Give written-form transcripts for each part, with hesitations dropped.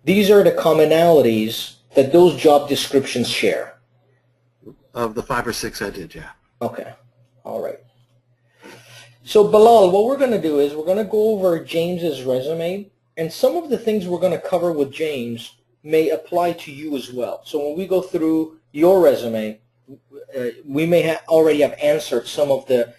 These are the commonalities that those job descriptions share. Of the 5 or 6 I did, yeah. Okay. All right. So Bilal, what we're going to do is we're going to go over James's resume, and some of the things we're going to cover with James may apply to you as well. So when we go through your resume, we may already have answered some of the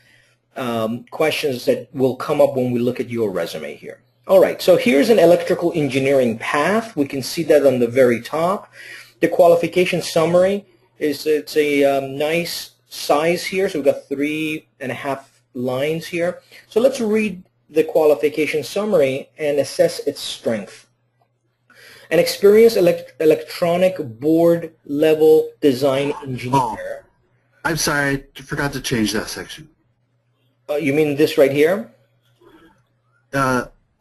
questions that will come up when we look at your resume here. All right, so here's an electrical engineering path. We can see that on the very top. The qualification summary it's a nice size here. So we've got 3.5 lines here. So let's read the qualification summary and assess its strength. An experienced electronic board level design engineer. I'm sorry, I forgot to change that section. You mean this right here?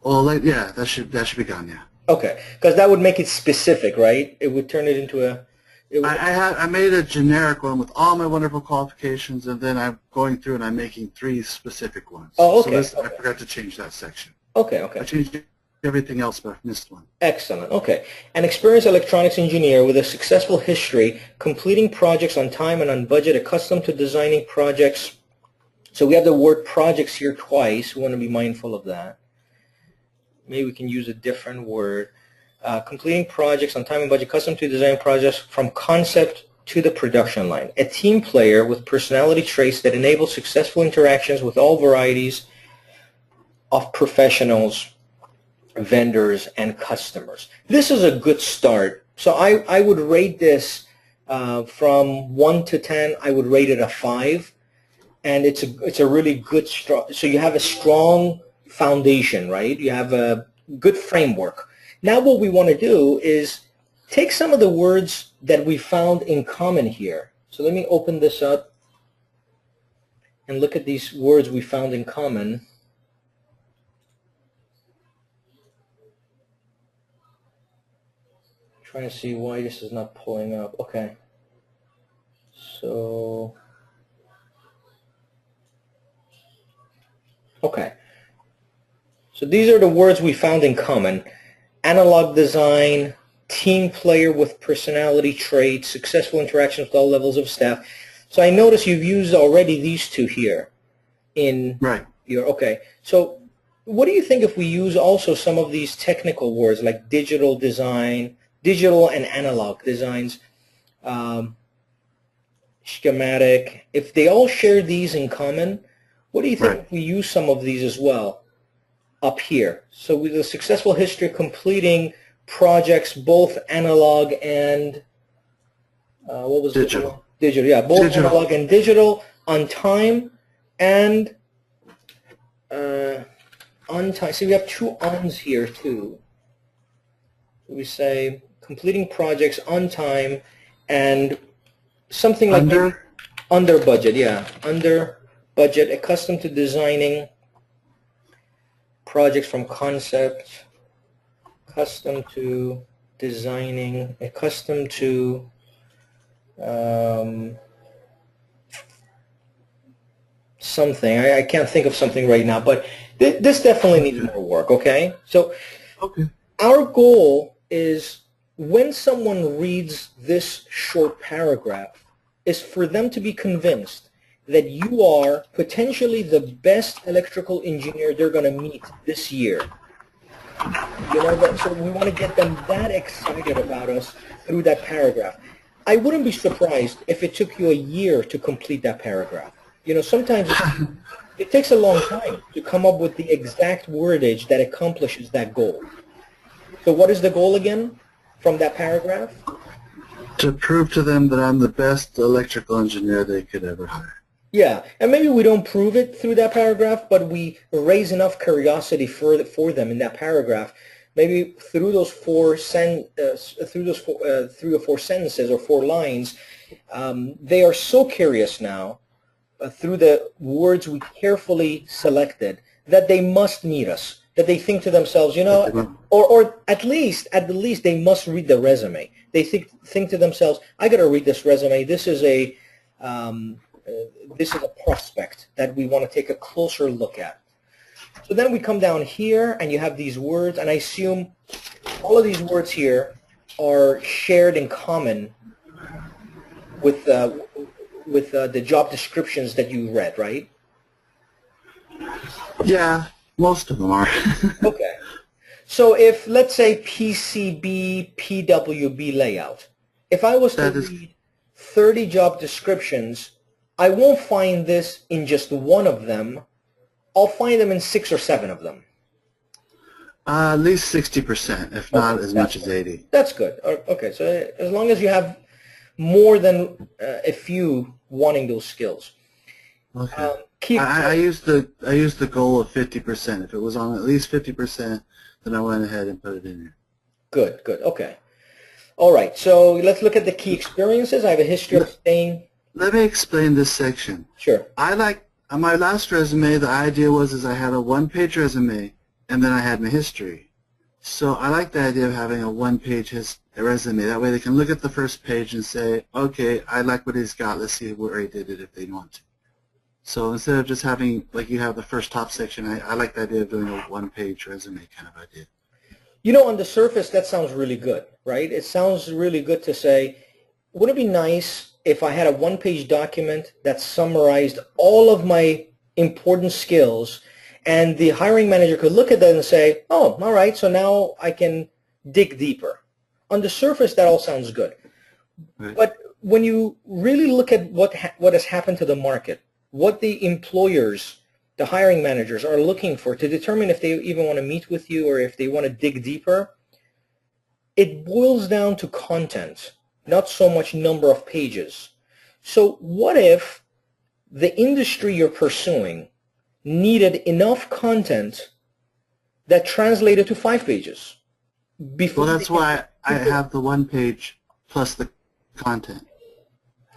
Well, yeah, that should be gone, yeah. Okay, because that would make it specific, right? It would turn it into a... I made a generic one with all my wonderful qualifications, and then I'm going through and I'm making 3 specific ones. Oh, okay. So I forgot to change that section. Okay, okay. I changed everything else, but I missed one. Excellent. Okay. An experienced electronics engineer with a successful history, completing projects on time and on budget, accustomed to designing projects. So we have the word projects here twice. We want to be mindful of that. Maybe we can use a different word. Completing projects on time and budget, accustomed to design projects from concept to the production line. A team player with personality traits that enable successful interactions with all varieties of professionals, vendors, and customers. This is a good start. So I would rate this from 1 to 10. I would rate it a 5, and it's a really good start. So you have a strong foundation, right? You have a good framework. Now what we want to do is take some of the words that we found in common here. So let me open this up and look at these words we found in common. Trying to see why this is not pulling up. Okay. So, okay. So these are the words we found in common. Analog design, team player with personality traits, successful interactions with all levels of staff. So I notice you've used already these 2 here in your, okay. So what do you think if we use also some of these technical words like digital design, digital and analog designs, schematic, if they all share these in common, what do you think if we use some of these as well up here? So with a successful history of completing projects, both analog and what was digital? Digital, yeah, both digital. Analog and digital, on time and on time. See, we have 2 ons here too. We say completing projects on time and something like under budget, yeah, under budget, accustomed to designing projects from concept, accustomed to designing, accustomed to something. I can't think of something right now, but this definitely needs more work, okay? So our goal is when someone reads this short paragraph is for them to be convinced that you are potentially the best electrical engineer they're going to meet this year. You know, so we want to get them that excited about us through that paragraph. I wouldn't be surprised if it took you a year to complete that paragraph. You know, sometimes it takes a long time to come up with the exact wordage that accomplishes that goal. So what is the goal again from that paragraph? To prove to them that I'm the best electrical engineer they could ever hire. Yeah, and maybe we don't prove it through that paragraph, but we raise enough curiosity for them in that paragraph. Maybe through those 3 or 4 sentences or 4 lines, they are so curious now through the words we carefully selected that they must meet us. That they think to themselves, you know, or at least they must read the resume. They think to themselves, I got to read this resume. This is a prospect that we want to take a closer look at. So then we come down here, and you have these words, and I assume all of these words here are shared in common with the job descriptions that you read, right? Yeah, most of them are. Okay. So if, let's say, PCB, PWB layout, if I was to read 30 job descriptions, I won't find this in just one of them. I'll find them in 6 or 7 of them. At least 60%, if not as much as 80. That's good. Okay, so as long as you have more than a few wanting those skills. Okay. I used the goal of 50%. If it was on at least 50%, then I went ahead and put it in here. Good, good. Okay. All right. So let's look at the key experiences. I have a history of staying. Let me explain this section. Sure. On my last resume, the idea was I had a one-page resume, and then I had my history. So I like the idea of having a one-page resume. That way they can look at the first page and say, okay, I like what he's got. Let's see where he did it if they want to. So instead of just having, like you have the first top section, I like the idea of doing a one-page resume kind of idea. You know, on the surface, that sounds really good, right? It sounds really good to say, wouldn't it be nice if I had a one-page document that summarized all of my important skills, and the hiring manager could look at that and say, oh, all right, so now I can dig deeper. On the surface, that all sounds good. Right. But when you really look at what has happened to the market, what the employers, the hiring managers are looking for to determine if they even want to meet with you or if they want to dig deeper, it boils down to content, not so much number of pages. So what if the industry you're pursuing needed enough content that translated to 5 pages? Well, that's why I have the one page plus the content.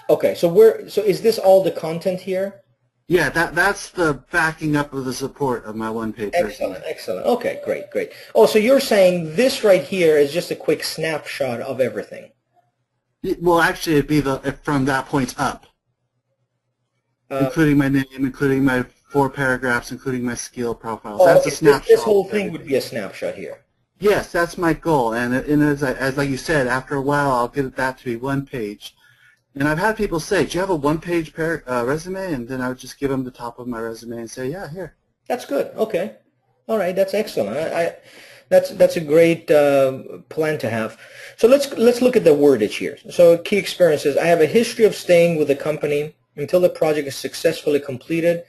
Okay, so is this all the content here? Yeah, that's the backing up of the support of my one-page resume. Excellent. Okay, great. Oh, so you're saying this right here is just a quick snapshot of everything? Well, actually, it'd be from that point up, including my name, including my 4 paragraphs, including my skill profiles. Oh, that's a snapshot. This whole thing would be a snapshot here. Yes, that's my goal, and as like you said, after a while, I'll get that to be one page. And I've had people say, do you have a one-page resume? And then I would just give them the top of my resume and say, yeah, here. That's good. Okay. All right. That's excellent. That's a great plan to have. So let's look at the wordage here. So key experiences. I have a history of staying with the company until the project is successfully completed,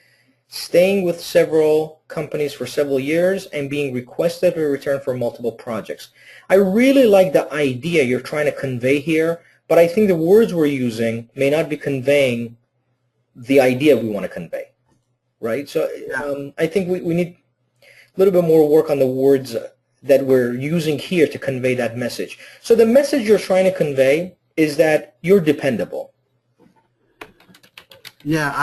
staying with several companies for several years, and being requested to return for multiple projects. I really like the idea you're trying to convey here, but I think the words we're using may not be conveying the idea we want to convey, right? So I think we need a little bit more work on the words that we're using here to convey that message. So the message you're trying to convey is that you're dependable. Yeah,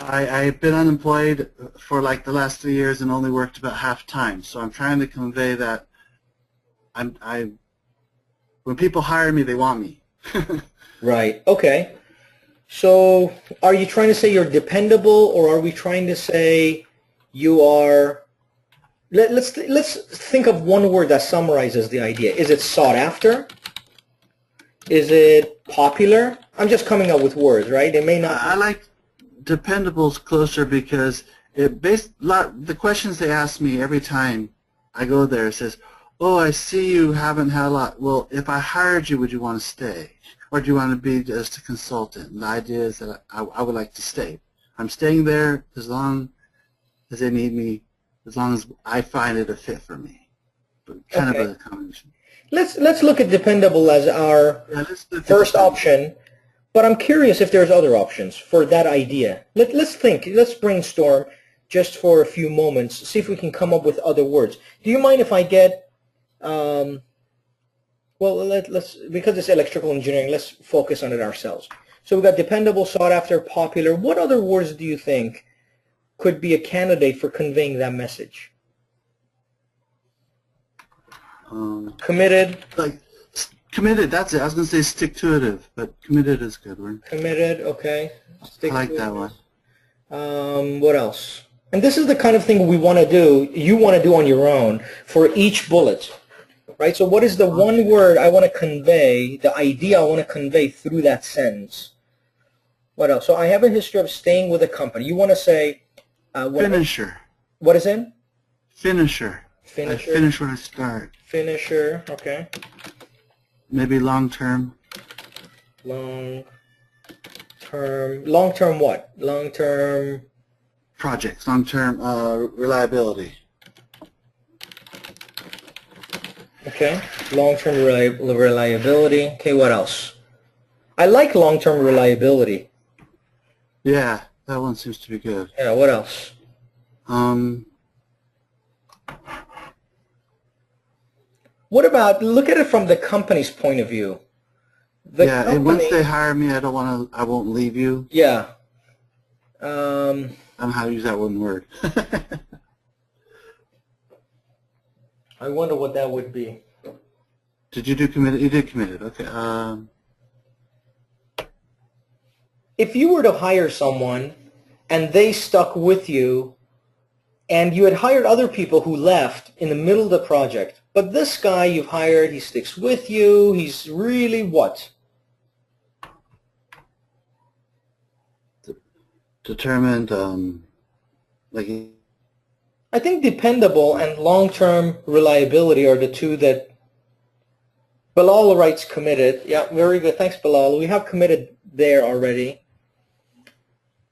I've been unemployed for like the last 3 years and only worked about half time. So I'm trying to convey that when people hire me, they want me. Right. Okay. So are you trying to say you're dependable, or are we trying to say you are? Let's think of one word that summarizes the idea. Is it sought after? Is it popular? I'm just coming up with words, right? They may not. I like dependable's closer because the questions they ask me every time I go there says, oh, I see you haven't had a lot. Well, if I hired you, would you want to stay? Or do you want to be just a consultant? And the idea is that I would like to stay. I'm staying there as long as they need me, as long as I find it a fit for me. But kind of a combination. Let's look at dependable as our first option, but I'm curious if there's other options for that idea. Let's think. Let's brainstorm just for a few moments, see if we can come up with other words. Do you mind if I get well, let's because it's electrical engineering, let's focus on it ourselves. So we've got dependable, sought after, popular. What other words do you think could be a candidate for conveying that message? Committed. Like committed. That's it. I was going to say stick-to-itive, but committed is a good word. Committed. Okay. I like that one. What else? And this is the kind of thing we want to do, you want to do on your own for each bullet, right? So what is the one word I want to convey, the idea I want to convey through that sentence? What else? So I have a history of staying with a company. You want to say... Finisher. What is it? Finisher. Finisher. I finish what I start. Finisher, okay. Maybe long-term. Long-term. Long-term what? Long-term... Projects. Long-term reliability. Okay. Long-term reliability. Okay, what else? I like long-term reliability. Yeah, that one seems to be good. Yeah, what else? What about, look at it from the company's point of view. And once they hire me, I won't leave you. Yeah. I don't know how to use that one word. I wonder what that would be. Did you do committed? You did committed. Okay. If you were to hire someone and they stuck with you and you had hired other people who left in the middle of the project, but this guy you've hired, he sticks with you, he's really what? Determined, like... I think dependable and long-term reliability are the two that Bilal writes committed. Yeah, very good. Thanks, Bilal. We have committed there already.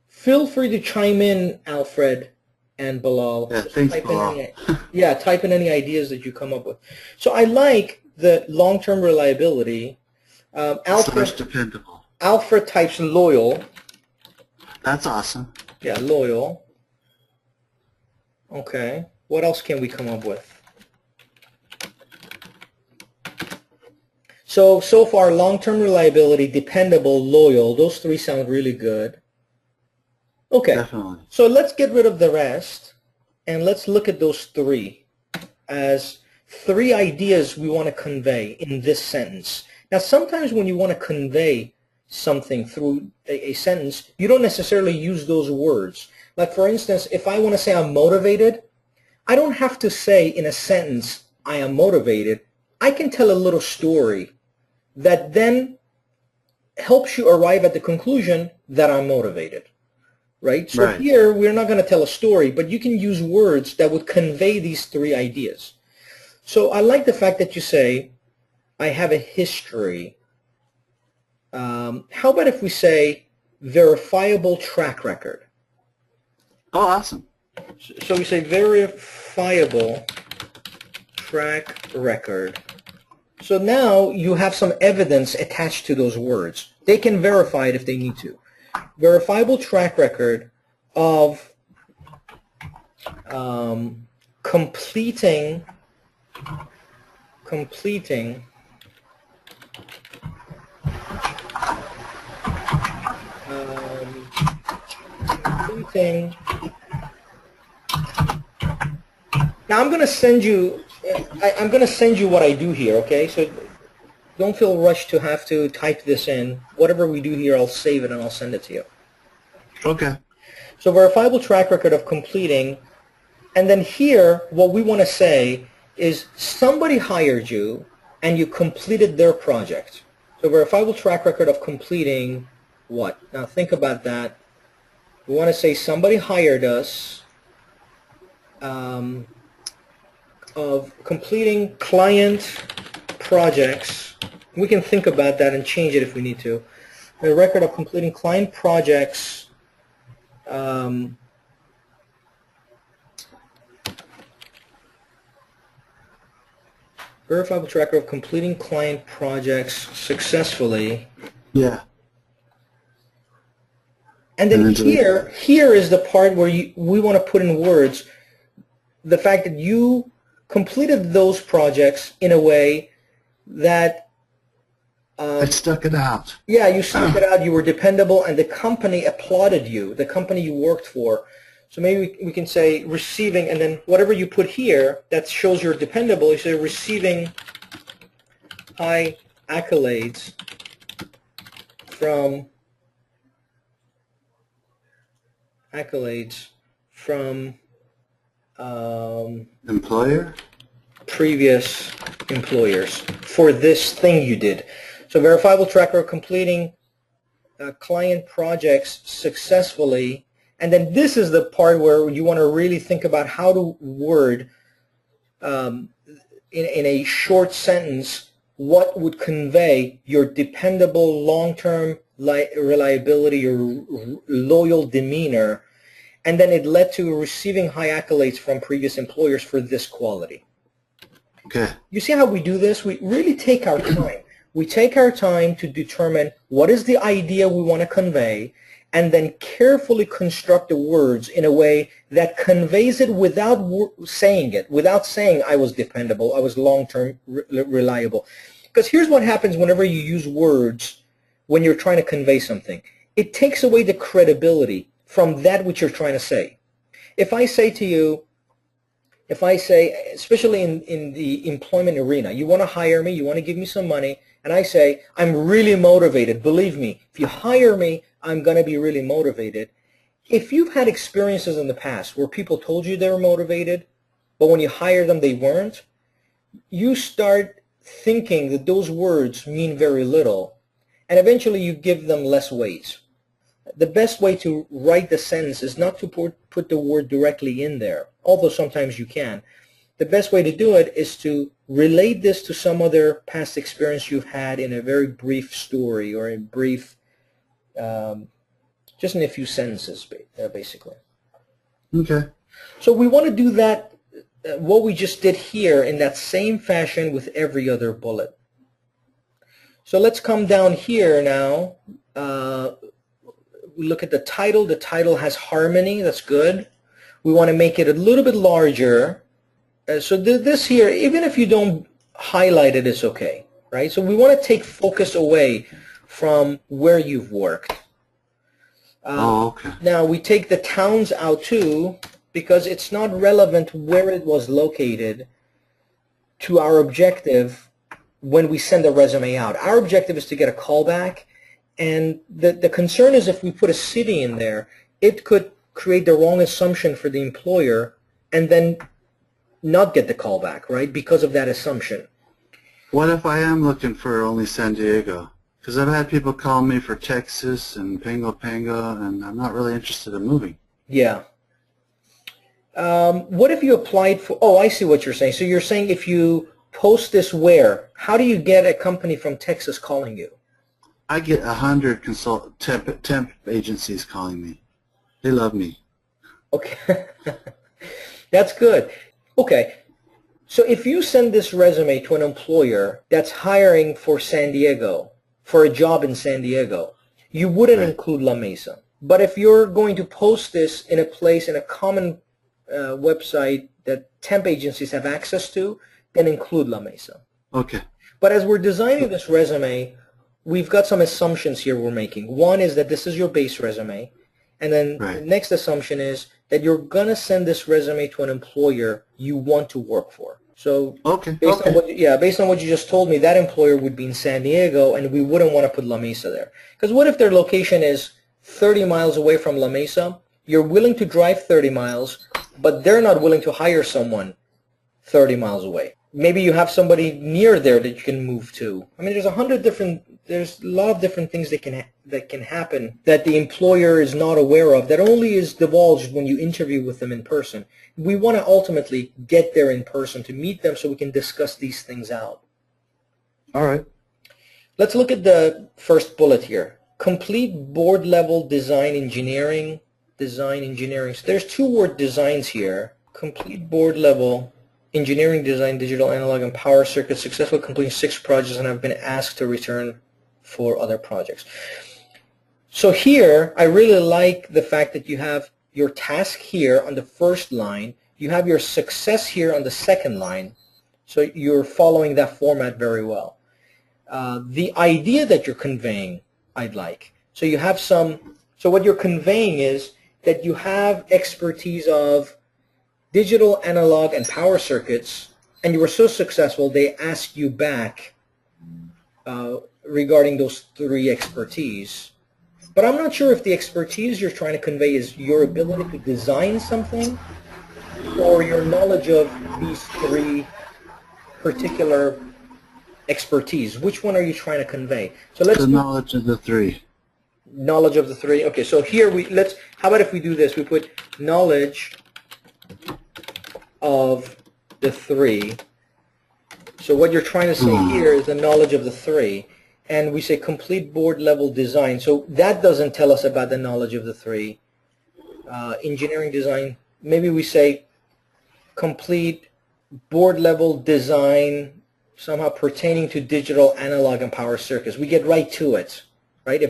Feel free to chime in, Alfred and Bilal. Yeah, thanks, Bilal. Type in any ideas that you come up with. So I like the long-term reliability. Dependable. Alfred types loyal. That's awesome. Yeah, loyal. Okay. What else can we come up with? So far, long-term reliability, dependable, loyal, those three sound really good. Okay. Definitely. So let's get rid of the rest, and let's look at those three as three ideas we want to convey in this sentence. Now, sometimes when you want to convey something through a sentence, you don't necessarily use those words. Like, for instance, if I want to say I'm motivated, I don't have to say in a sentence, I am motivated. I can tell a little story that then helps you arrive at the conclusion that I'm motivated, right? So here, we're not going to tell a story, but you can use words that would convey these three ideas. So I like the fact that you say, I have a history. How about if we say verifiable track record? Oh, awesome. So we say verifiable track record. So now you have some evidence attached to those words. They can verify it if they need to. Verifiable track record of completing now I'm going to send you I'm going to send you what I do here, okay? So don't feel rushed to have to type this in. Whatever we do here, I'll save it and I'll send it to you. Okay. So verifiable track record of completing, and then here what we want to say is somebody hired you and you completed their project. So verifiable track record of completing what? Now think about that. We want to say somebody hired us of completing client projects. We can think about that and change it if we need to. The record of completing client projects verifiable track record of completing client projects successfully. Yeah. And then here is the part where we want to put in words the fact that you completed those projects in a way that I stuck it out. Yeah, you stuck it out. You were dependable, and the company applauded you, the company you worked for. So maybe we can say receiving, and then whatever you put here that shows you're dependable, you say receiving high accolades from Employer? previous employers for this thing you did. So verifiable track record completing client projects successfully. And then this is the part where you want to really think about how to word in a short sentence what would convey your dependable long-term reliability, your loyal demeanor, and then it led to receiving high accolades from previous employers for this quality. Okay. You see how we do this? We really take our time. We take our time to determine what is the idea we want to convey, and then carefully construct the words in a way that conveys it without saying it, without saying I was dependable, I was long-term reliable. Because here's what happens whenever you use words when you're trying to convey something. It takes away the credibility from that which you're trying to say. If I say to you, especially in the employment arena, you want to hire me, you want to give me some money, and I say, I'm really motivated. Believe me, if you hire me, I'm going to be really motivated. If you've had experiences in the past where people told you they were motivated, but when you hire them, they weren't, you start thinking that those words mean very little, and eventually you give them less weight. The best way to write the sentence is not to put the word directly in there, although sometimes you can. The best way to do it is to relate this to some other past experience you've had in a very brief story or a brief, just in a few sentences, basically. Okay. So we want to do that, what we just did here, in that same fashion with every other bullet. So let's come down here now. We look at the title. The title has harmony. That's good. We want to make it a little bit larger. So this here, even if you don't highlight it, it's okay, right? So we want to take focus away from where you've worked. Okay. Now we take the towns out too, because it's not relevant where it was located to our objective when we send a resume out. Our objective is to get a callback, and the concern is if we put a city in there, it could create the wrong assumption for the employer and then not get the callback, right, because of that assumption. What if I am looking for only San Diego? Because I've had people call me for Texas and Pango Pango, and I'm not really interested in moving. Yeah. What if you applied for, oh, I see what you're saying. So you're saying if you post this where, how do you get a company from Texas calling you? I get 100 temp agencies calling me. They love me. Okay. That's good. Okay. So if you send this resume to an employer that's hiring for San Diego, for a job in San Diego, you wouldn't include La Mesa. But if you're going to post this in a place, in a common website that temp agencies have access to, then include La Mesa. Okay. But as we're designing this resume, we've got some assumptions here we're making. One is that this is your base resume. And then the next assumption is that you're going to send this resume to an employer you want to work for. So based on what you just told me, that employer would be in San Diego, and we wouldn't want to put La Mesa there. Because what if their location is 30 miles away from La Mesa? You're willing to drive 30 miles, but they're not willing to hire someone 30 miles away. Maybe you have somebody near there that you can move to. I mean, there's a lot of different things that can happen that the employer is not aware of, that only is divulged when you interview with them in person. We want to ultimately get there in person to meet them so we can discuss these things out. All right. Let's look at the first bullet here. Complete board level design engineering. So there's two word designs here. Complete board level engineering design, digital, analog, and power circuits, successfully completing 6 projects, and have been asked to return for other projects. So here, I really like the fact that you have your task here on the first line, you have your success here on the second line, so you're following that format very well. The idea that you're conveying, I'd like. So you have so what you're conveying is that you have expertise of digital, analog, and power circuits, and you were so successful they asked you back regarding those 3 expertise. But I'm not sure if the expertise you're trying to convey is your ability to design something or your knowledge of these three particular expertise. Which one are you trying to convey? So let's The do knowledge of the three. knowledge of the three. Okay, so here how about if we do this? We put knowledge of the three. So what you're trying to say here is the knowledge of the three. And we say complete board level design. So that doesn't tell us about the knowledge of the three. Engineering design, maybe we say complete board level design somehow pertaining to digital, analog, and power circuits. We get right to it, right?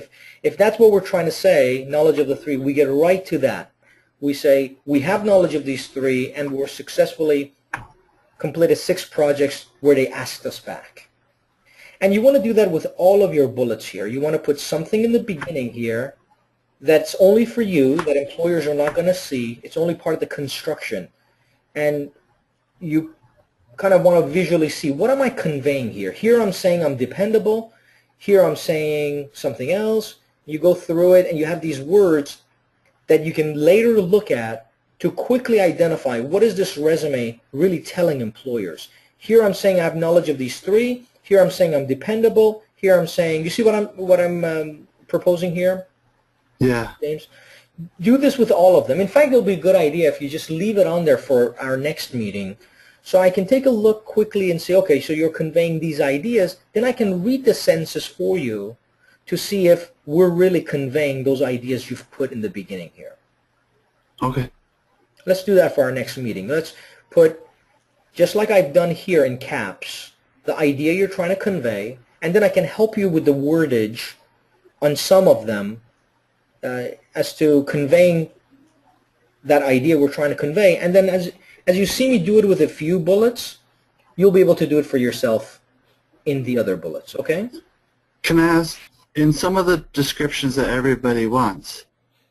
If that's what we're trying to say, knowledge of the three, we get right to that. We say we have knowledge of these three and we're successfully completed 6 projects where they asked us back. And you want to do that with all of your bullets here. You want to put something in the beginning here that's only for you, that employers are not going to see. It's only part of the construction. And you kind of want to visually see, what am I conveying here? Here I'm saying I'm dependable. Here I'm saying something else. You go through it and you have these words that you can later look at to quickly identify what is this resume really telling employers. Here I'm saying I have knowledge of these three. Here I'm saying I'm dependable. Here I'm saying, you see what I'm proposing here? Yeah. James? Do this with all of them. In fact, it'll be a good idea if you just leave it on there for our next meeting. So I can take a look quickly and say, okay, so you're conveying these ideas. Then I can read the sentences for you to see if we're really conveying those ideas you've put in the beginning here. Okay. Let's do that for our next meeting. Let's put, just like I've done here in caps, the idea you're trying to convey, and then I can help you with the wordage on some of them as to conveying that idea we're trying to convey. And then as you see me do it with a few bullets, you'll be able to do it for yourself in the other bullets, okay? Can I ask, in some of the descriptions that everybody wants,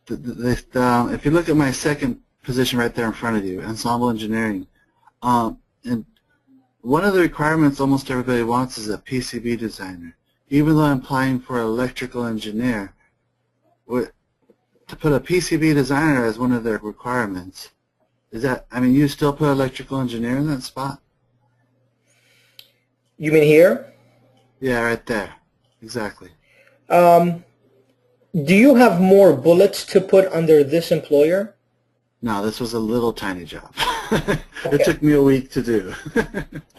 if you look at my second position right there in front of you, ensemble engineering, and one of the requirements almost everybody wants is a PCB designer. Even though I'm applying for an electrical engineer, to put a PCB designer as one of their requirements, is that, I mean, you still put electrical engineer in that spot? You mean here? Yeah, right there. Exactly. Do you have more bullets to put under this employer? No, this was a little tiny job. Okay. It took me a week to do.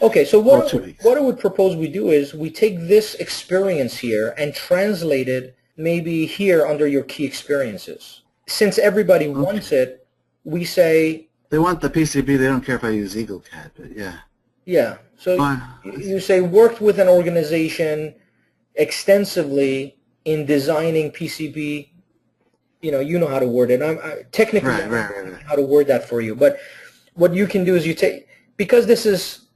Okay, so Well, 2 weeks. what I would propose we do is we take this experience here and translate it maybe here under your key experiences. Since everybody wants it, we say... They want the PCB, they don't care if I use EagleCAD, but yeah. Yeah, so Fine. you say worked with an organization extensively in designing PCB. You know how to word it. Technically, Right. I don't know how to word that for you. But what you can do is you take, because this is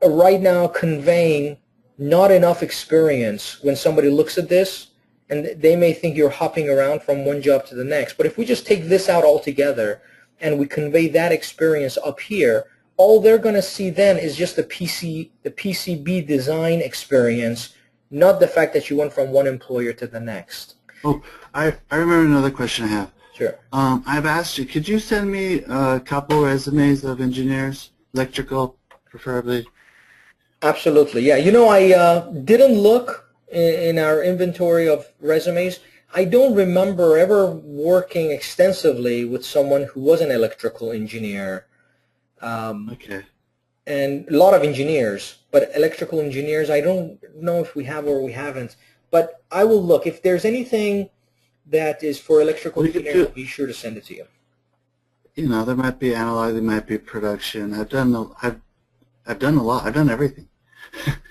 right now conveying not enough experience when somebody looks at this, and they may think you're hopping around from one job to the next. But if we just take this out altogether and we convey that experience up here, all they're going to see then is just the PCB design experience, not the fact that you went from one employer to the next. Oh, I remember another question I have. Sure. I've asked you, could you send me a couple resumes of engineers, electrical preferably? Absolutely, yeah. I didn't look in our inventory of resumes. I don't remember ever working extensively with someone who was an electrical engineer. Okay. And a lot of engineers, but electrical engineers, I don't know if we have or we haven't. But I will look. If there's anything that is for electrical engineers, I'll be sure to send it to you. There might be analog, there might be production. I've done a lot. I've done everything.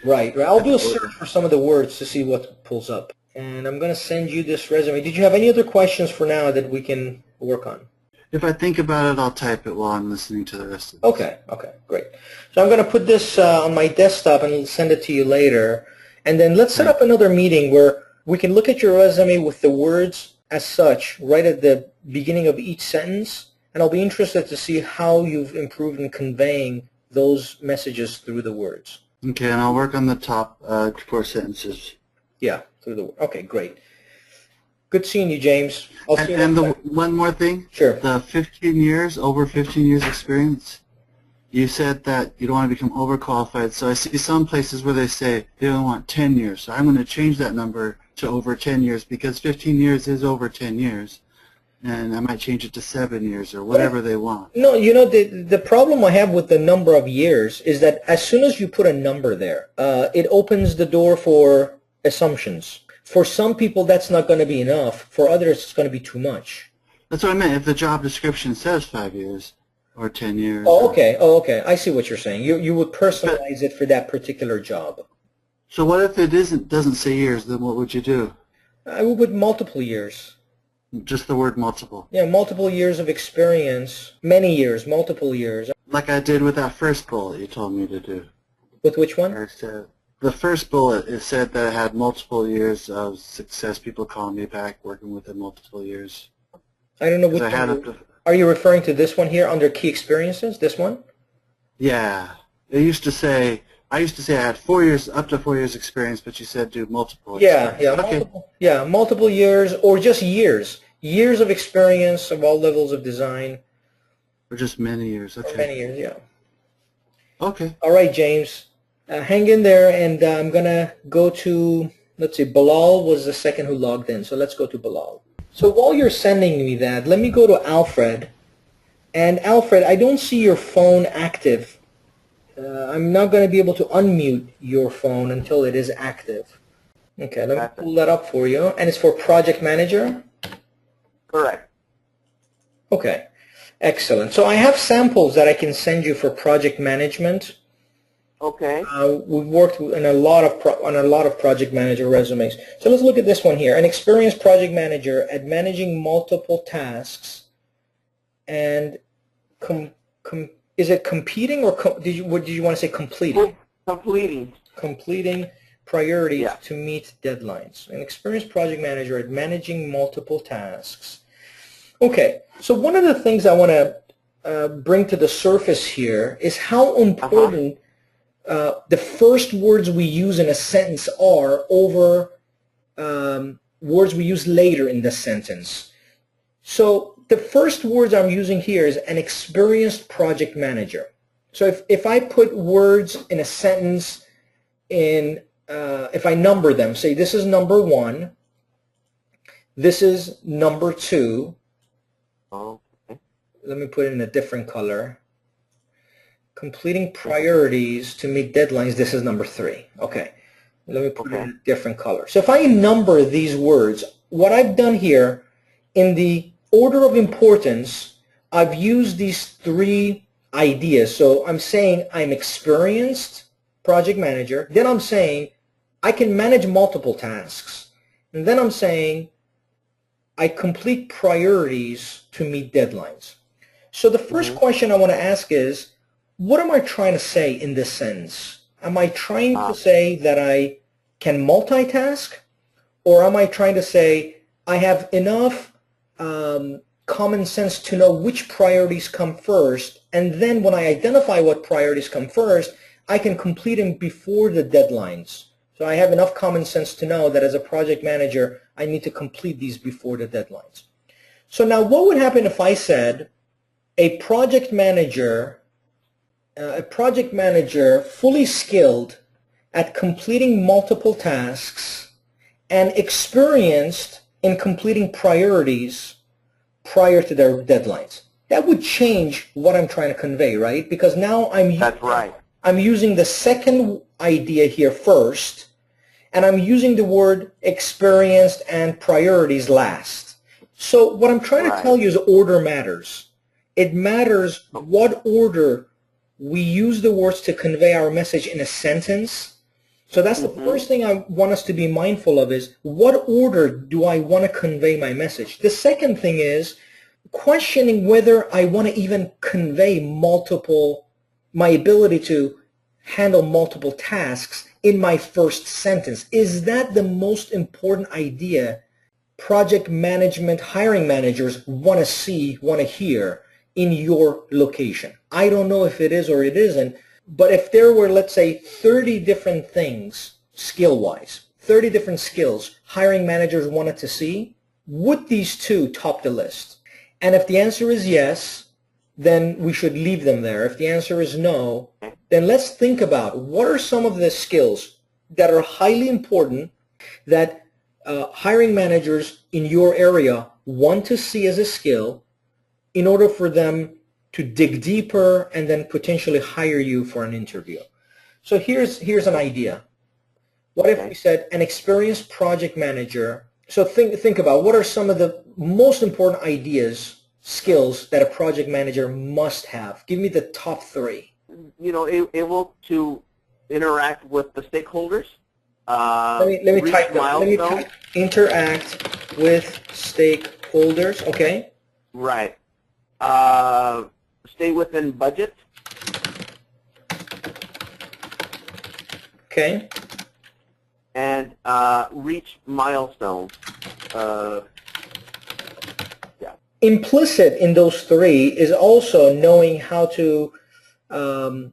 Right. I'll do a search for some of the words to see what pulls up. And I'm going to send you this resume. Did you have any other questions for now that we can work on? If I think about it, I'll type it while I'm listening to the rest of it. Okay, great. So I'm going to put this on my desktop and send it to you later. And then let's set up another meeting where we can look at your resume with the words as such right at the beginning of each sentence. And I'll be interested to see how you've improved in conveying those messages through the words. Okay, and I'll work on the top 4 sentences. Yeah, through the okay, great. Good seeing you, James. I'll see you And next the time. one more thing, Sure. the 15 years, over 15 years experience, you said that you don't want to become overqualified. So I see some places where they say they only want 10 years. So I'm going to change that number to over 10 years because 15 years is over 10 years. And I might change it to 7 years or whatever they want. No, the problem I have with the number of years is that as soon as you put a number there, it opens the door for assumptions. For some people, that's not going to be enough. For others, it's going to be too much. That's what I meant. If the job description says 5 years or 10 years. Oh, okay. Oh, okay. I see what you're saying. You would personalize it for that particular job. So what if it doesn't say years? Then what would you do? I would put multiple years. Just the word multiple. Yeah, multiple years of experience, many years, multiple years. Like I did with that first bullet you told me to do. With which one? I said, the first bullet, it said that I had multiple years of success, people calling me back, working with it multiple years. I don't know which I had one. Are you referring to this one here under key experiences, this one? Yeah. I used to say I had 4 years, up to 4 years experience, but you said do multiple. Yeah, Okay. multiple years or just years. Years of experience of all levels of design. Or just many years. Or Okay. many years, yeah. Okay. All right, James. Hang in there, and I'm going to go to, let's see, Bilal was the second who logged in, so let's go to Bilal. So while you're sending me that, let me go to Alfred. And Alfred, I don't see your phone active. I'm not going to be able to unmute your phone until it is active. Okay, let me pull that up for you. And it's for Project Manager? Correct. Okay, excellent. So I have samples that I can send you for project management. Okay. We've worked on a lot of project manager resumes. So let's look at this one here. An experienced project manager at managing multiple tasks and is it competing or what did you want to say? Completing. Completing. Completing priorities Yeah. to meet deadlines. An experienced project manager at managing multiple tasks. Okay, so one of the things I want to bring to the surface here is how important the first words we use in a sentence are over words we use later in the sentence. So the first words I'm using here is an experienced project manager. So if I put words in a sentence if I number them, say this is number 1, this is number 2, Okay. let me put it in a different color. Completing priorities to meet deadlines, this is number 3. Okay, let me put it in a different color. So if I number these words, what I've done here, in the order of importance, I've used these 3 ideas. So I'm saying I'm experienced project manager, then I'm saying I can manage multiple tasks, and then I'm saying I complete priorities to meet deadlines. So the first question I want to ask is, what am I trying to say in this sentence? Am I trying to say that I can multitask, or am I trying to say I have enough common sense to know which priorities come first, and then when I identify what priorities come first, I can complete them before the deadlines. So I have enough common sense to know that as a project manager, I need to complete these before the deadlines. So now what would happen if I said a project manager fully skilled at completing multiple tasks and experienced in completing priorities prior to their deadlines? That would change what I'm trying to convey, right? Because now That's right. I'm using the second idea here first, and I'm using the word experienced and priorities last. So what I'm trying to tell you is order matters. It matters what order we use the words to convey our message in a sentence. So that's the first thing I want us to be mindful of, is what order do I want to convey my message? The second thing is questioning whether I want to even convey my ability to handle multiple tasks in my first sentence. Is that the most important idea project management hiring managers want to see, want to hear in your location? I don't know if it is or it isn't, but if there were, let's say, 30 different things skill-wise, 30 different skills hiring managers wanted to see, would these two top the list? And if the answer is yes, then we should leave them there. If the answer is no, then let's think about what are some of the skills that are highly important that hiring managers in your area want to see as a skill in order for them to dig deeper and then potentially hire you for an interview. So here's an idea. What if we said an experienced project manager? So think about what are some of the most important ideas, skills that a project manager must have. Give me the top three. You know, able to interact with the stakeholders. Let me type that. Let me type interact with stakeholders. Okay. Right. Stay within budget. Okay. And reach milestones. Yeah. Implicit in those three is also knowing how to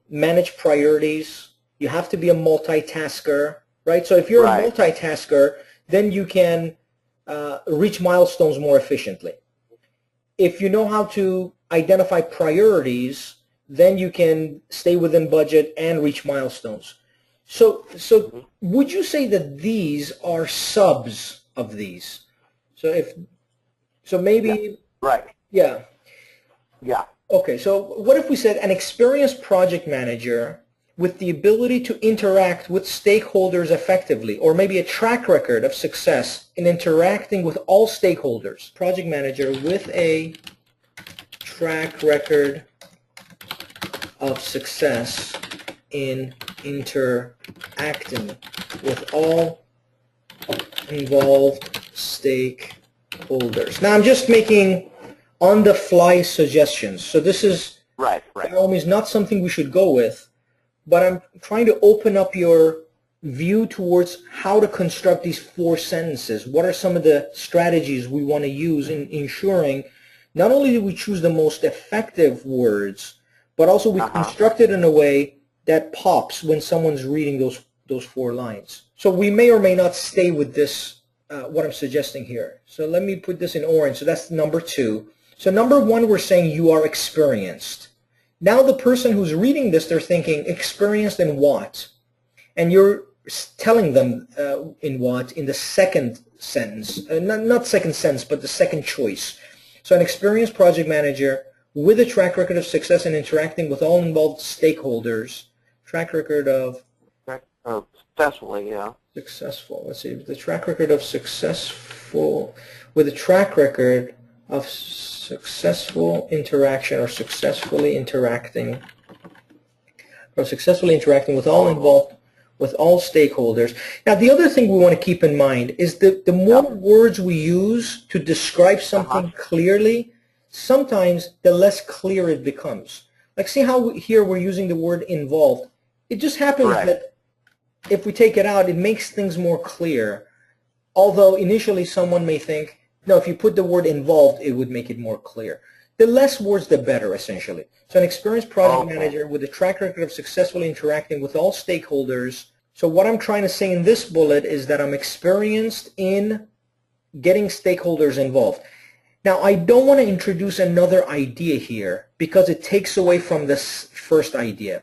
manage priorities. You have to be a multitasker, right? So if you're a multitasker, then you can reach milestones more efficiently. If you know how to identify priorities, then you can stay within budget and reach milestones. So would you say that these are subs of these? So maybe Yeah. Right. yeah. Yeah. Okay, so what if we said an experienced project manager with the ability to interact with stakeholders effectively, or maybe a track record of success in interacting with all stakeholders? Project manager with a track record of success in interacting with all involved stakeholders. Now I'm just making on-the-fly suggestions. So this is Right. by all means not something we should go with, but I'm trying to open up your view towards how to construct these four sentences. What are some of the strategies we want to use in ensuring not only do we choose the most effective words, but also we construct it in a way that pops when someone's reading those four lines. So we may or may not stay with this, what I'm suggesting here. So let me put this in orange. So that's number two. So number one, we're saying you are experienced. Now the person who's reading this, they're thinking, experienced in what? And you're telling them in what in the second sentence. Not second sentence, but the second choice. So an experienced project manager with a track record of success in interacting with all involved stakeholders. Track record of Successfully, yeah. Successful. Let's see. The track record of successful, with a track record of successful interaction or successfully interacting with all involved, with all stakeholders. Now, the other thing we want to keep in mind is that the more words we use to describe something clearly, sometimes the less clear it becomes. Like, see how here we're using the word involved. It just happens that if we take it out, it makes things more clear. Although initially someone may think, no, if you put the word involved, it would make it more clear. The less words, the better, essentially. So an experienced project manager with a track record of successfully interacting with all stakeholders. So what I'm trying to say in this bullet is that I'm experienced in getting stakeholders involved. Now, I don't want to introduce another idea here because it takes away from this first idea.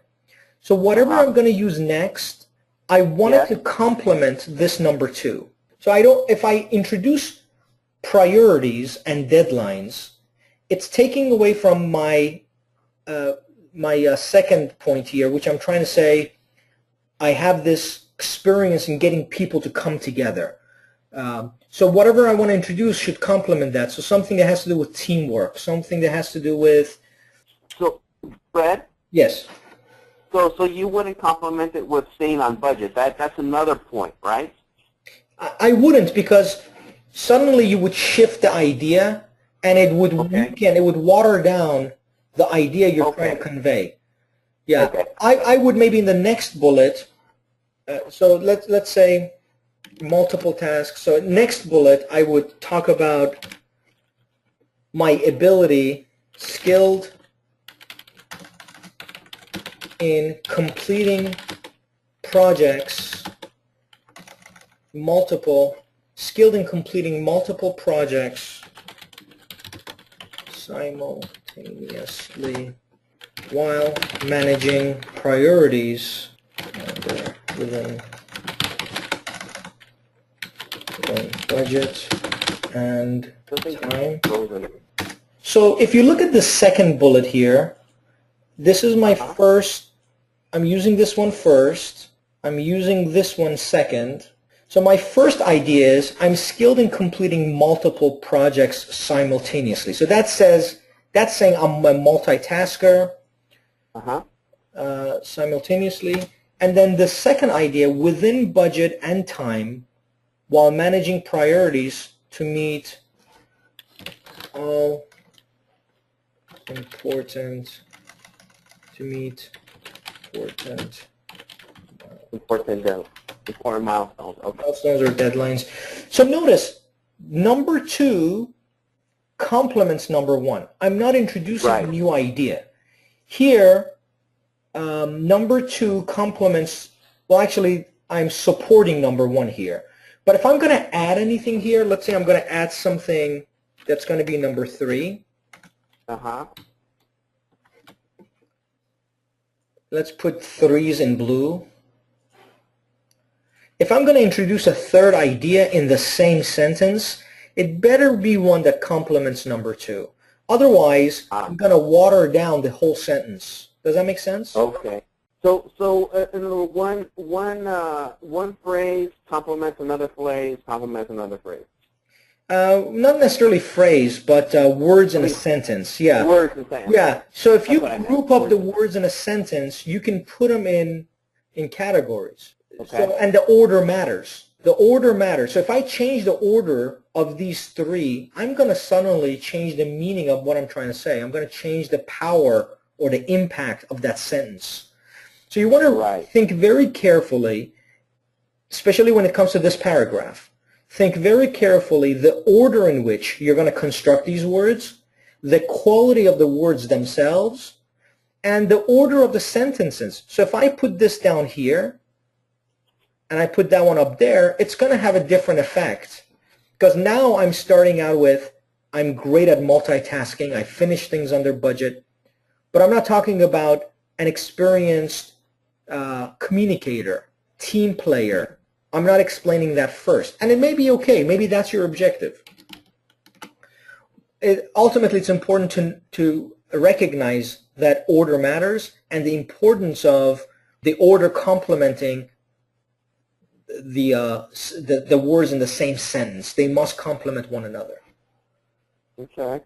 So whatever I'm going to use next, I want it to complement this number two. So if I introduce priorities and deadlines, it's taking away from my second point here, which I'm trying to say I have this experience in getting people to come together. So whatever I want to introduce should complement that. So something that has to do with teamwork, something that has to do with... So, Fred? Yes. So you wouldn't complement it with staying on budget. That's another point, right? I wouldn't, because suddenly you would shift the idea and it would weaken, it would water down the idea you're trying to convey. Yeah, I would maybe in the next bullet, so let's say multiple tasks. So next bullet, I would talk about my ability, skilled in completing projects, multiple skilled in completing multiple projects simultaneously while managing priorities within budget and time. So if you look at the second bullet here, this is my first, I'm using this one first, I'm using this one second. So my first idea is I'm skilled in completing multiple projects simultaneously. So that says, that's saying I'm a multitasker simultaneously. And then the second idea, within budget and time, while managing priorities to meet all important milestones. Okay. Milestones or deadlines. So notice, number 2 complements number 1. I'm not introducing a new idea. Here, number 2 complements, well actually I'm supporting number 1 here. But if I'm going to add anything here, let's say I'm going to add something that's going to be number 3. Let's put 3s in blue. If I'm going to introduce a third idea in the same sentence, it better be one that complements number 2. Otherwise, I'm going to water down the whole sentence. Does that make sense? Okay. So one phrase complements another phrase, complements another phrase. Not necessarily phrase, but words in a sentence. Yeah. Words in a sentence. Yeah. So if you group up the words in a sentence, you can put them in categories. Okay. So, and the order matters. The order matters. So if I change the order of these 3, I'm going to suddenly change the meaning of what I'm trying to say. I'm going to change the power or the impact of that sentence. So you want to think very carefully, especially when it comes to this paragraph. Think very carefully the order in which you're going to construct these words, the quality of the words themselves, and the order of the sentences. So if I put this down here, and I put that one up there, it's going to have a different effect. Because now I'm starting out with, I'm great at multitasking, I finish things under budget, but I'm not talking about an experienced communicator, team player. I'm not explaining that first. And it may be okay. Maybe that's your objective. Ultimately, it's important to recognize that order matters and the importance of the order complementing the words in the same sentence. They must complement one another. Okay.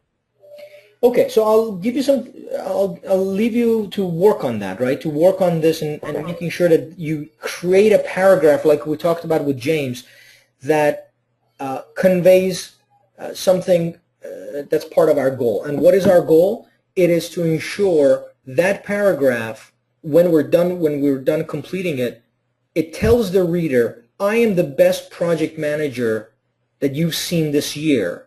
Okay, so I'll give you some, I'll leave you to work on that, right? To work on this and making sure that you create a paragraph like we talked about with James that conveys something that's part of our goal. And what is our goal? It is to ensure that paragraph, when we're done completing it, it tells the reader, I am the best project manager that you've seen this year.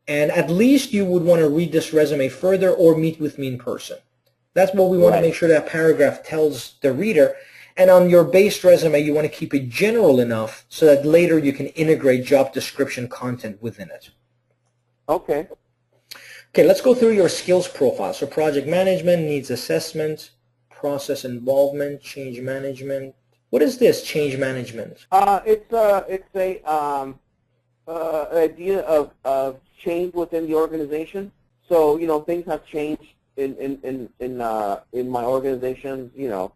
And at least you would want to read this resume further or meet with me in person. That's what we want to make sure that paragraph tells the reader. And on your base resume, you want to keep it general enough so that later you can integrate job description content within it. Okay. Okay, let's go through your skills profile. So project management, needs assessment, process involvement, change management. What is this, change management? It's a idea of change within the organization. So, you know, things have changed in my organization. You know,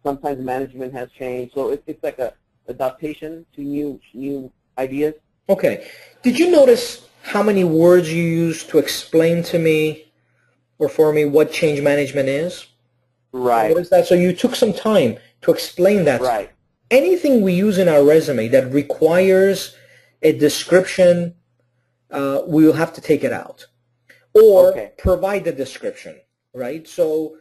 sometimes management has changed. So it's like a adaptation to new ideas. Okay. Did you notice how many words you used to explain to me or for me what change management is? Right. What is that? So you took some time to explain that. Right. Anything we use in our resume that requires a description, we will have to take it out or provide the description, right? So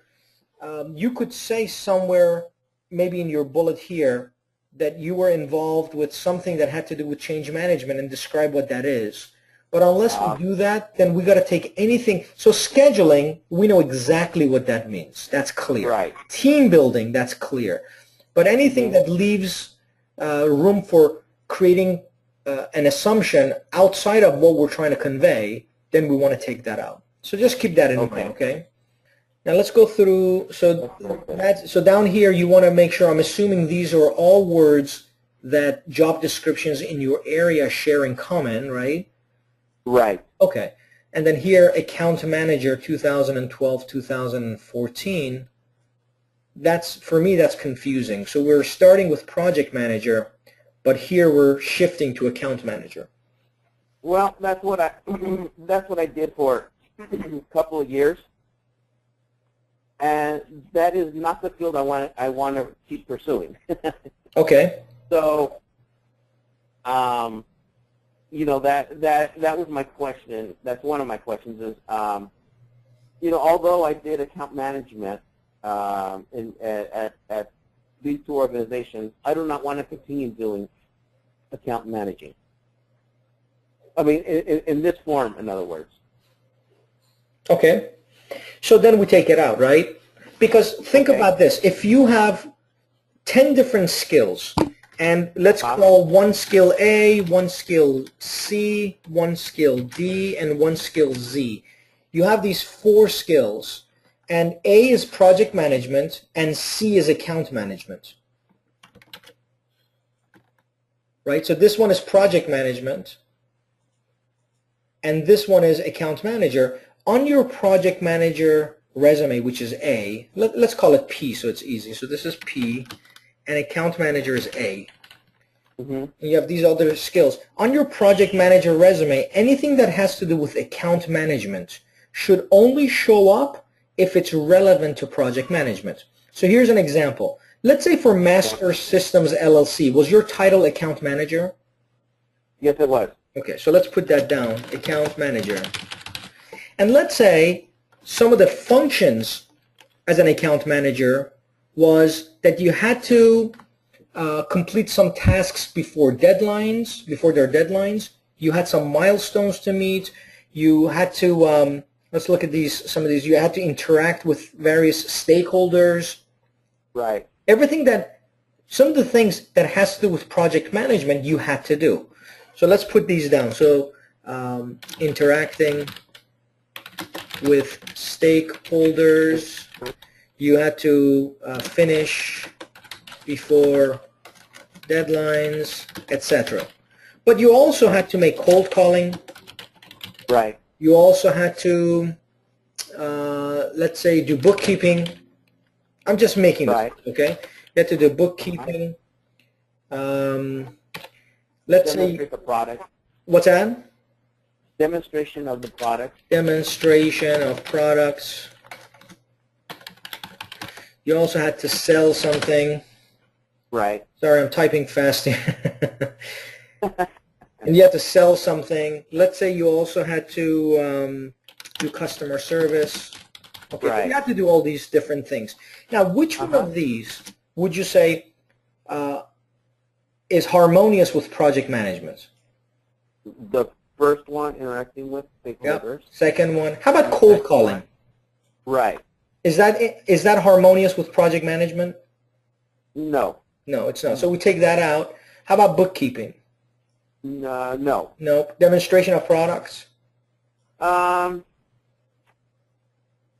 you could say somewhere, maybe in your bullet here, that you were involved with something that had to do with change management and describe what that is. But unless we do that, then we got to take anything. So scheduling, we know exactly what that means. That's clear. Right. Team building, that's clear. But anything that leaves room for creating an assumption outside of what we're trying to convey, then we want to take that out. So just keep that in mind, okay? Now let's go through, so down here you want to make sure, I'm assuming these are all words that job descriptions in your area share in common, right? Right. Okay. And then here, account manager 2012, 2014, that's, for me, that's confusing. So we're starting with project manager, but here we're shifting to account manager. Well, that's what I that's what I did for a couple of years, and that is not the field I want to keep pursuing. Okay. So, you know, that was my question. That's one of my questions. Is you know, although I did account management at these two organizations, I do not want to continue doing account managing. I mean, in this form, in other words. Okay. So then we take it out, right? Because think about this. If you have 10 different skills, and let's call one skill A, one skill C, one skill D, and one skill Z. You have these 4 skills, and A is project management, and C is account management. Right? So this one is project management, and this one is account manager. On your project manager resume, which is A, let's call it P so it's easy. So this is P, and account manager is A. Mm-hmm. You have these other skills. On your project manager resume, anything that has to do with account management should only show up if it's relevant to project management. So here's an example. Let's say for Master Systems LLC, was your title account manager? Yes, it was. Okay, so let's put that down, account manager. And let's say some of the functions as an account manager was that you had to complete some tasks before their deadlines. You had some milestones to meet. You had to, let's look at some of these. You had to interact with various stakeholders. Right. Some of the things that has to do with project management you had to do. So let's put these down. So interacting with stakeholders, you had to finish before deadlines, etc. But you also had to make cold calling. Right. You also had to, let's say, do bookkeeping. I'm just making this, okay? You had to do bookkeeping. Let's Demonstrate the product. What's that? Demonstration of the product. Demonstration of products. You also had to sell something. Right. Sorry, I'm typing fast here. And you had to sell something. Let's say you also had to do customer service. Okay, right. You had to do all these different things. Now, which one of these would you say is harmonious with project management? The first one, interacting with stakeholders. Yep. Second one, how about cold calling? Right. Is that harmonious with project management? No. No, it's not. So we take that out. How about bookkeeping? No. Nope. Demonstration of products?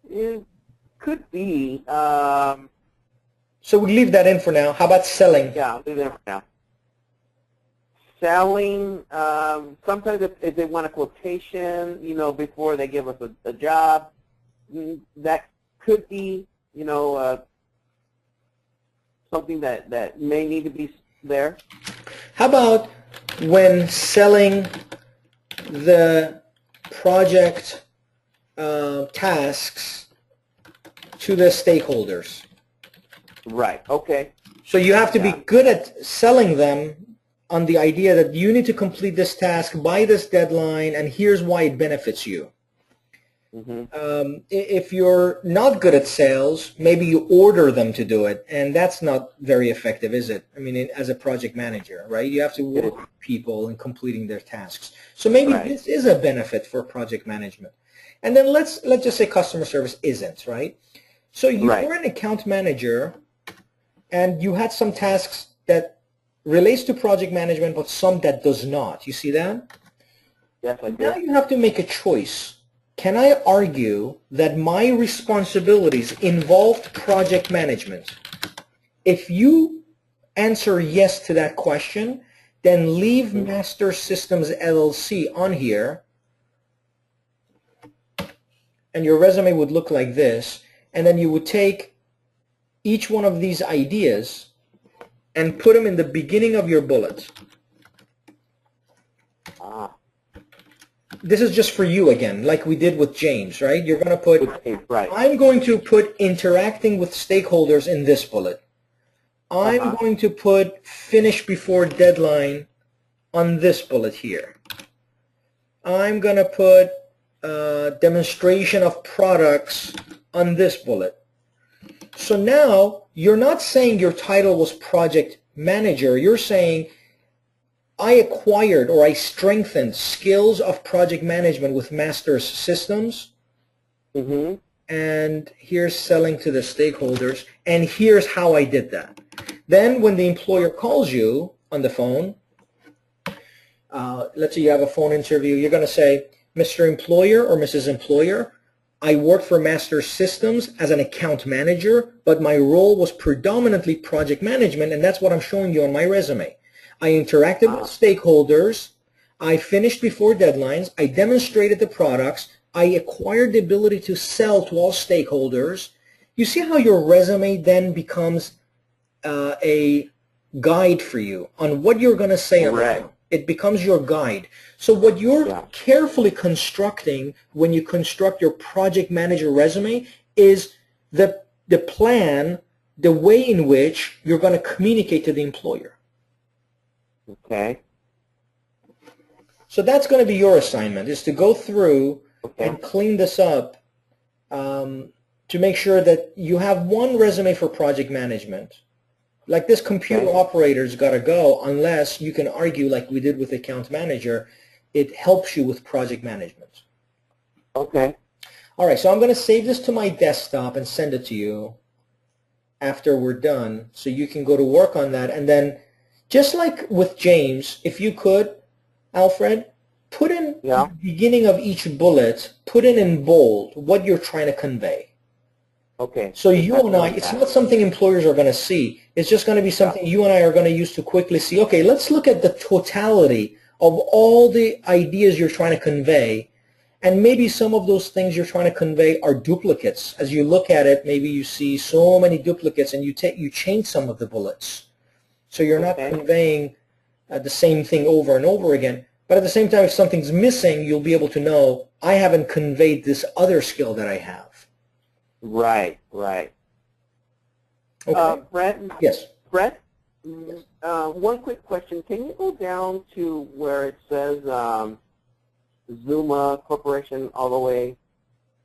It could be. So we leave that in for now. How about selling? Yeah, leave it for now. Selling, sometimes if they want a quotation, you know, before they give us a job, that could be, you know, something that may need to be there. How about when selling the project tasks to the stakeholders? Right, okay. So you have to be good at selling them on the idea that you need to complete this task by this deadline, and here's why it benefits you. Mm-hmm. If you're not good at sales, maybe you order them to do it, and that's not very effective, is it? I mean, as a project manager, right? You have to work with people in completing their tasks. So maybe this is a benefit for project management. And then let's just say customer service isn't, right? So you were an account manager, and you had some tasks that relates to project management, but some that does not. You see that? Yes, I Now do. you have to make a choice. Can I argue that my responsibilities involved project management? If you answer yes to that question, then leave Master Systems LLC on here, and your resume would look like this, and then you would take each one of these ideas and put them in the beginning of your bullet. Ah, This is just for you again, like we did with James, right? You're going to put, okay, right. I'm going to put interacting with stakeholders in this bullet. I'm going to put finish before deadline on this bullet here. I'm going to put demonstration of products on this bullet. So now you're not saying your title was project manager. You're saying I acquired or I strengthened skills of project management with Masters Systems. Mm-hmm. And here's selling to the stakeholders, and here's how I did that. Then when the employer calls you on the phone, let's say you have a phone interview, you're going to say, Mr. Employer or Mrs. Employer, I worked for Master Systems as an account manager, but my role was predominantly project management, and that's what I'm showing you on my resume. I interacted with stakeholders, I finished before deadlines, I demonstrated the products, I acquired the ability to sell to all stakeholders. You see how your resume then becomes a guide for you on what you're going to say on the phone. It becomes your guide. So what you're carefully constructing when you construct your project manager resume is the plan, the way in which you're going to communicate to the employer. Okay. So that's going to be your assignment, is to go through and clean this up to make sure that you have one resume for project management. Like this computer operator's got to go unless you can argue, like we did with account manager, it helps you with project management. Okay. All right, so I'm going to save this to my desktop and send it to you after we're done, so you can go to work on that. And then, just like with James, if you could, Alfred, put in the beginning of each bullet, put in bold what you're trying to convey. Okay. So you and I, it's not something employers are going to see. It's just going to be something you and I are going to use to quickly see, okay, let's look at the totality of all the ideas you're trying to convey. And maybe some of those things you're trying to convey are duplicates. As you look at it, maybe you see so many duplicates and you change some of the bullets. So you're not conveying the same thing over and over again. But at the same time, if something's missing, you'll be able to know, I haven't conveyed this other skill that I have. Right, right. Okay. Brett? Yes. Brett, one quick question. Can you go down to where it says Zuma Corporation all the way?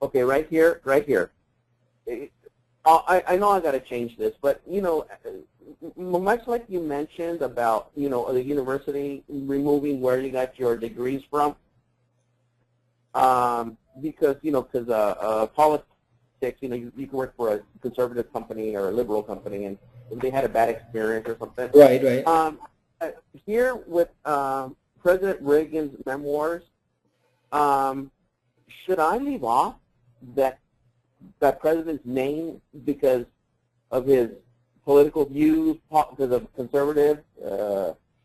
Okay, right here, right here. I know I got to change this, but, you know, much like you mentioned about, you know, the university removing where you got your degrees from, because, you know, because politics, you know, you can work for a conservative company or a liberal company, and they had a bad experience or something. Right, right. Here with President Reagan's memoirs, should I leave off that president's name because of his political views, because of conservative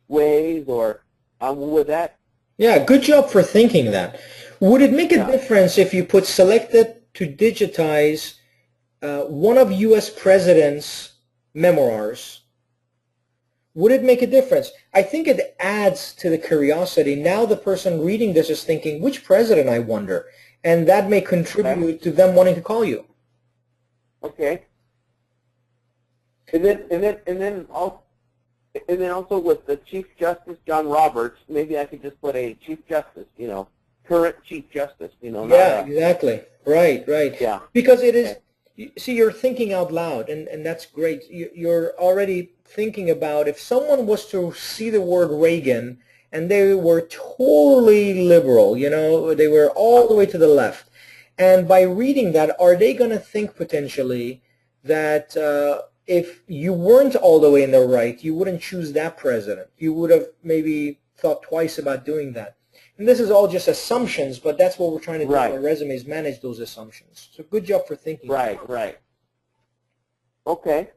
ways, or would that? Yeah, good job for thinking that. Would it make a difference if you put selected to digitize one of U.S. president's memoirs? Would it make a difference? I think it adds to the curiosity. Now the person reading this is thinking, which president, I wonder? And that may contribute to them wanting to call you. Okay. And then also with the Chief Justice John Roberts, maybe I could just put a Chief Justice, you know, current Chief Justice, you know. Yeah, exactly. Right, right. Yeah. Because it is, see, you're thinking out loud, and that's great. You're already thinking about if someone was to see the word Reagan and they were totally liberal, you know, they were all the way to the left. And by reading that, are they going to think potentially that if you weren't all the way in the right, you wouldn't choose that president. You would have maybe thought twice about doing that. And this is all just assumptions, but that's what we're trying to do Right. with our resumes, manage those assumptions. So good job for thinking. Right, right. Okay.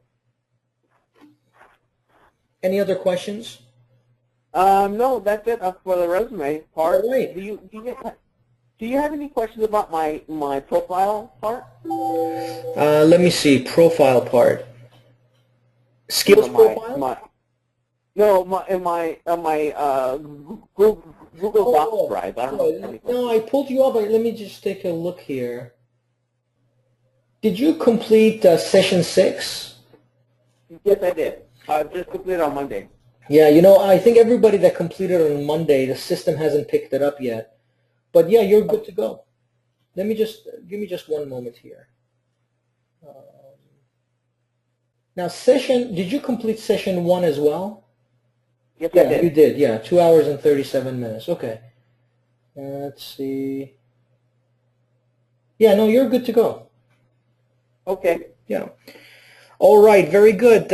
Any other questions? No, that's it for the resume part. All right. Do you have any questions about my profile part? Let me see. Profile part. Skills You know, profile? in my Google Docs drive. I don't know. If any No, I pulled you up. Let me just take a look here. Did you complete session 6? Yes, I did. I just completed on Monday. Yeah, you know, I think everybody that completed on Monday, the system hasn't picked it up yet. But yeah, you're good to go. Let me just, give me just one moment here. Now did you complete session 1 as well? Yes, I Yeah, did. you did, yeah, 2 hours and 37 minutes, okay. Let's see. Yeah, no, you're good to go. Okay. Yeah. All right, very good.